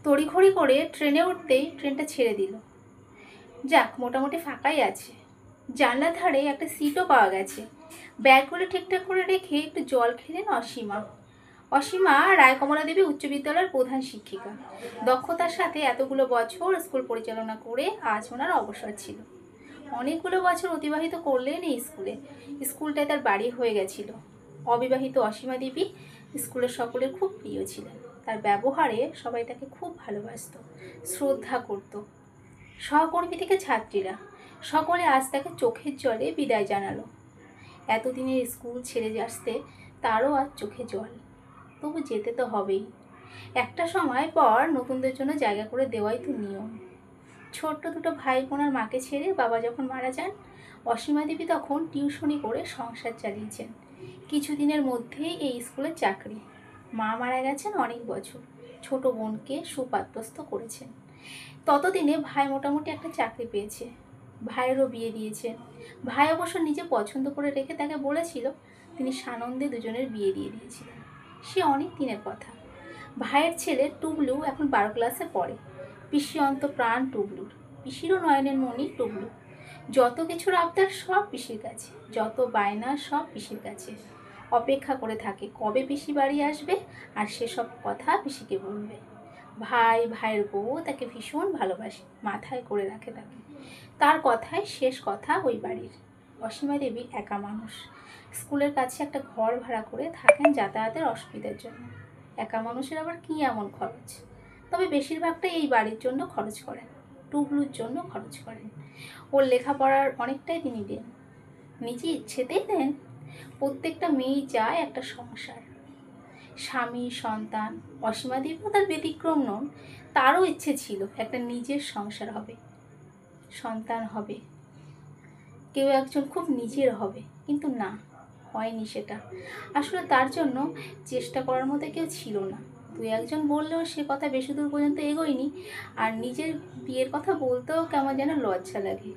তড়িঘড়ি করে ট্রেনে উঠতেই ট্রেনটা ছেড়ে দিল। যাক, মোটামুটি ফাঁকাই আছে। জানলার ধারে একটা সিটও পাওয়া গেছে। ব্যাগগুলো ঠিকঠাক করে রেখে একটু জল খেলেন অসীমা। অসীমা রায়কমলা দেবী উচ্চ বিদ্যালয়ের প্রধান শিক্ষিকা। দক্ষতার সাথে এতগুলো বছর স্কুল পরিচালনা করে আজ ওনার অবসর ছিল। অনেকগুলো বছর অতিবাহিত করলেন এই স্কুলে। স্কুলটায় তার বাড়ি হয়ে গেছিল। অবিবাহিত অসীমা দেবী স্কুলের সকলের খুব প্রিয় ছিলেন। তার ব্যবহারে সবাই তাকে খুব ভালোবাসত, শ্রদ্ধা করত। সহকর্মী থেকে ছাত্রীরা সকলে আজ তাকে চোখের জলে বিদায় জানালো। এতদিনের স্কুল ছেড়ে আসতে তারও আজ চোখে জল। তবু যেতে তো হবেই। একটা সময় পর নতুনদের জন্য জায়গা করে দেওয়াই তো নিয়ম। ছোট্ট দুটো ভাই বোনার মাকে ছেড়ে বাবা যখন মারা যান, অসীমা দেবী তখন টিউশনি করে সংসার চালিয়েছেন। কিছুদিনের মধ্যেই এই স্কুলে চাকরি। মা মারা গেছেন অনেক বছর। ছোট বোনকে সুপাত্রস্থ করেছেন। ততদিনে ভাই মোটামুটি একটা চাকরি পেয়েছে। ভাইয়েরও বিয়ে দিয়েছে। ভাই অবশ্য নিজে পছন্দ করে রেখে তাকে বলেছিল, তিনি সানন্দে দুজনের বিয়ে দিয়ে দিয়েছিলেন। সে অনেক দিনের কথা। ভাইয়ের ছেলে টুবলু এখন 12 ক্লাসে পড়ে। পিসি অন্ত প্রাণ টুবলুর। পিসিরও নয়নের মণি টুবলু। যত কিছুর আবদার সব পিসির কাছে, যত বায়না সব পিসির কাছে। অপেক্ষা করে থাকে কবে পিসি বাড়ি আসবে আর সেসব কথা পিসিকে বলবে। ভাই, ভাইয়ের বউ তাকে ভীষণ ভালোবাসে, মাথায় করে রাখে তাকে। তার কথাই শেষ কথা ওই বাড়ির। অসীমা দেবী একা মানুষ। স্কুলের কাছে একটা ঘর ভাড়া করে থাকেন যাতায়াতের অসুবিধার জন্য। একা মানুষের আবার কী এমন খরচ? তবে বেশিরভাগটাই এই বাড়ির জন্য খরচ করেন, টুবলুর জন্য খরচ করেন। ওর লেখাপড়ার অনেকটাই তিনি দেন, নিজে ইচ্ছেতেই দেন। প্রত্যেকটা মেয়েই চায় একটা সংসার, স্বামী, সন্তান। অসীমা দেবীও তার ব্যতিক্রম নন। তারও ইচ্ছে ছিল একটা নিজের সংসার হবে, সন্তান হবে, কেউ একজন খুব নিজের হবে। কিন্তু না, হয়নি সেটা। আসলে তার জন্য চেষ্টা করার মতো কেউ ছিল না। দু একজন বললেও সে কথা বেশি দূর পর্যন্ত এগোয়নি। আর নিজের বিয়ের কথা বলতেও কেমন যেন লজ্জা লাগে,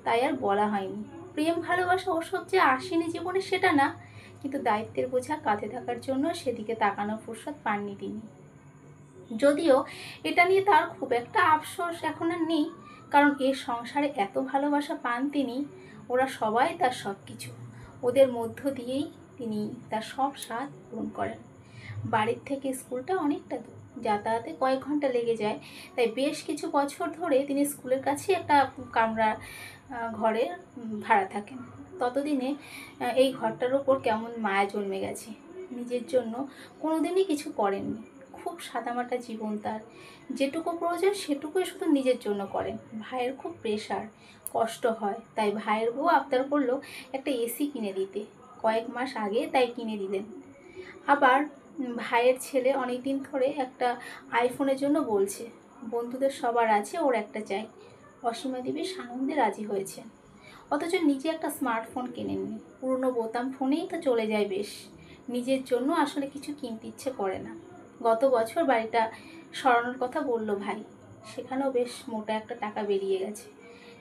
তাই আর বলা হয়নি। প্রেম ভালোবাসা ওসব যে আসেনি জীবনে সেটা না, কিন্তু দায়িত্বের বোঝা কাঁধে থাকার জন্য সেদিকে তাকানোর ফুরসত পাননি তিনি। যদিও এটা নিয়ে তার খুব একটা আফসোস এখন আর নেই, কারণ এ সংসারে এত ভালোবাসা পান তিনি। ওরা সবাই তার সব কিছু। ওদের মধ্য দিয়েই তিনি তার সব স্বাদ পূরণ করেন। বাড়ির থেকে স্কুলটা অনেকটা দূর, যাতায়াতে কয়েক ঘন্টা লেগে যায়। তাই বেশ কিছু বছর ধরে তিনি স্কুলের কাছে একটা কামরা ঘরে ভাড়া থাকেন। ততদিনে এই ঘরটার ওপর কেমন মায়া জন্মে গেছে। নিজের জন্য কোনোদিনই কিছু করেননি। খুব সাদামাটা জীবন তার। যেটুকু প্রয়োজন সেটুকুই শুধু নিজের জন্য করেন। ভাইয়ের খুব প্রেশার, কষ্ট হয়, তাই ভাইয়ের বউ আবদার করলো একটা এসি কিনে দিতে। কয়েক মাস আগে তাই কিনে দিলেন। আবার ভাইয়ের ছেলে অনেক দিন ধরে একটা আইফোনের জন্য বলছে। বন্ধুদের সবার আছে, ওর একটা চাই। অসীমা দেবী সানন্দে রাজি হয়েছেন। অথচ নিজে একটা স্মার্টফোন কেনেননি। পুরনো বোতাম ফোনেই তো চলে যায় বেশ। নিজের জন্য আসলে কিছু কিনতে ইচ্ছে করে না। গত বছর বাড়িটা সরানোর কথা বলল ভাই, সেখানেও বেশ মোটা একটা টাকা বেরিয়ে গেছে।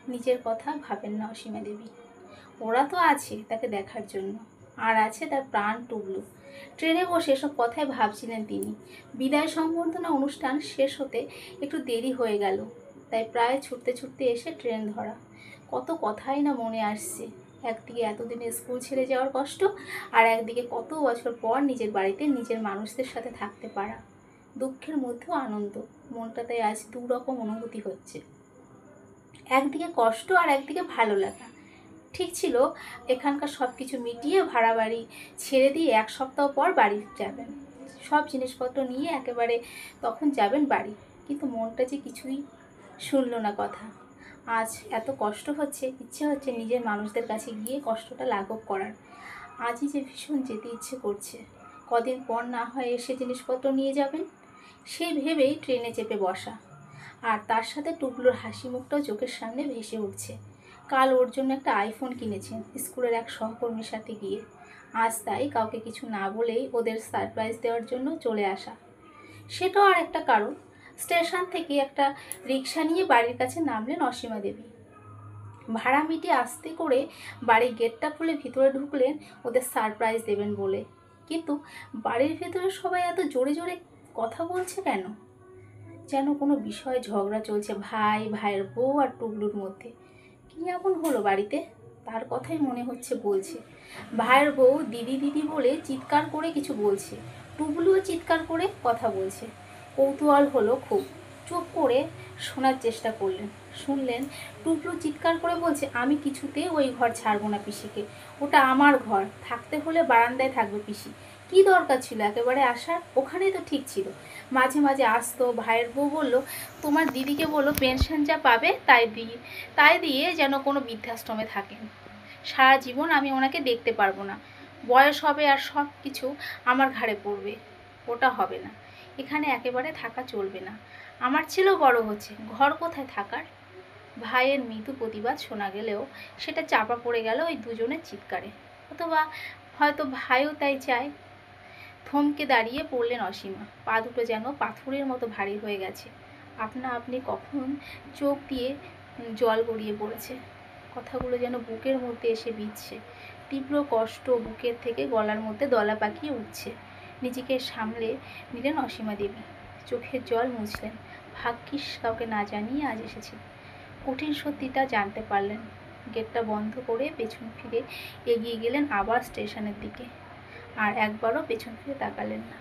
নিজের কথা ভাবেন না অসীমা দেবী। ওরা তো আছে তাকে দেখার জন্য, আর আছে তার প্রাণ টুবলু। ট্রেনে বসে এসব কথাই ভাবছিলেন তিনি। বিদায় সংবর্ধনা অনুষ্ঠান শেষ হতে একটু দেরি হয়ে গেল, তাই প্রায় ছুটতে ছুটতে এসে ট্রেন ধরা। কত কথাই না মনে আসছে। একদিকে এতদিনে স্কুল ছেড়ে যাওয়ার কষ্ট, আর একদিকে কত বছর পর নিজের বাড়িতে নিজের মানুষদের সাথে থাকতে পারা। দুঃখের মধ্যেও আনন্দ। মনটা তাই আজ দুরকম অনুভূতি হচ্ছে। একদিকে কষ্ট আর একদিকে ভালো লাগা। ঠিক ছিল এখানকার সব কিছু মিটিয়ে ভাড়া বাড়ি ছেড়ে দিয়ে 1 সপ্তাহ পর বাড়ি যাবেন। সব জিনিসপত্র নিয়ে একেবারে তখন যাবেন বাড়ি। কিন্তু মনটা যে কিছুই শুনলো না কথা। আজ এত কষ্ট হচ্ছে, ইচ্ছে হচ্ছে নিজের মানুষদের কাছে গিয়ে কষ্টটা লাঘব করার। আজই যে ভীষণ যেতে ইচ্ছে করছে। কদিন পর না হয় এসে জিনিসপত্র নিয়ে যাবেন, সেই ভেবেই ট্রেনে চেপে বসা। আর তার সাথে টুকলোর হাসি মুখটাও চোখের সামনে ভেসে উঠছে। কাল ওর জন্য একটা আইফোন কিনেছেন স্কুলের এক সহকর্মীর সাথে গিয়ে। আজ তাই কাউকে কিছু না বলেই ওদের সারপ্রাইজ দেওয়ার জন্য চলে আসা। সেটাও আর একটা কারণ। স্টেশন থেকে একটা রিক্সা নিয়ে বাড়ির কাছে নামলেন অসীমা দেবী। ভাড়া মিটিয়ে আস্তে করে বাড়ির গেটটা খুলে ভিতরে ঢুকলেন ওদের সারপ্রাইজ দেবেন বলে। কিন্তু বাড়ির ভেতরে সবাই এত জোরে জোরে কথা বলছে কেন? যেন কোনো বিষয়ে ঝগড়া চলছে ভাই, ভাইয়ের বউ আর টুবলুর মধ্যে। কী এমন হলো বাড়িতে, তার কথাই মনে হচ্ছে বলছে। ভাইয়ের বউ দিদি দিদি বলে চিৎকার করে কিছু বলছে, টুবলুও চিৎকার করে কথা বলছে। কৌতূহল হলো খুব, চুপ করে শোনার চেষ্টা করলেন। শুনলেন টুবলু চিৎকার করে বলছে, আমি কিছুতে ওই ঘর ছাড়বো না পিসিকে, ওটা আমার ঘর, থাকতে হলে বারান্দায় থাকবে পিসি। কি দরকার ছিল একেবারে আসার, ওখানেই তো ঠিক ছিল। মাঝে মাঝে আসতো। ভাইয়ের বউ বলল, তোমার দিদিকে বলো পেনশন যা পাবে তাই দিয়ে যেন কোনো বৃদ্ধাশ্রমে থাকেন। সারা জীবন আমি ওনাকে দেখতে পারবো না, বয়স হবে আর সব কিছু আমার ঘাড়ে পড়বে। ওটা হবে না, এখানে একেবারে থাকা চলবে না। আমার ছেলেও বড় হচ্ছে, ঘর কোথায় থাকার। ভাইয়ের মৃদু প্রতিবাদ শোনা গেলেও সেটা চাপা পড়ে গেল ওই দুজনের চিৎকারে। অথবা হয়তো ভাইও তাই চায়। থমকে দাঁড়িয়ে পড়লেন অসীমা, পা দুটো যেন পাথরের মতো ভারী হয়ে গেছে। আপনা আপনি কখন চোখ দিয়ে জল গড়িয়ে পড়েছে, কথাগুলো যেন বুকের মধ্যে এসে বিঁধছে। তীব্র কষ্ট বুকের থেকে গলার মধ্যে দলা পাকিয়ে উঠছে। নিজেকে সামলে নিলেন অসীমা দেবী, চোখের জল মুছলেন। ভাগ্যিস কাউকে না জানিয়ে আজ এসেছি। কঠিন সত্যিটা জানতে পারলেন। গেটটা বন্ধ করে পেছন ফিরে এগিয়ে গেলেন আবার স্টেশনের দিকে। আর একবারও পেছন ফিরে তাকালেন না।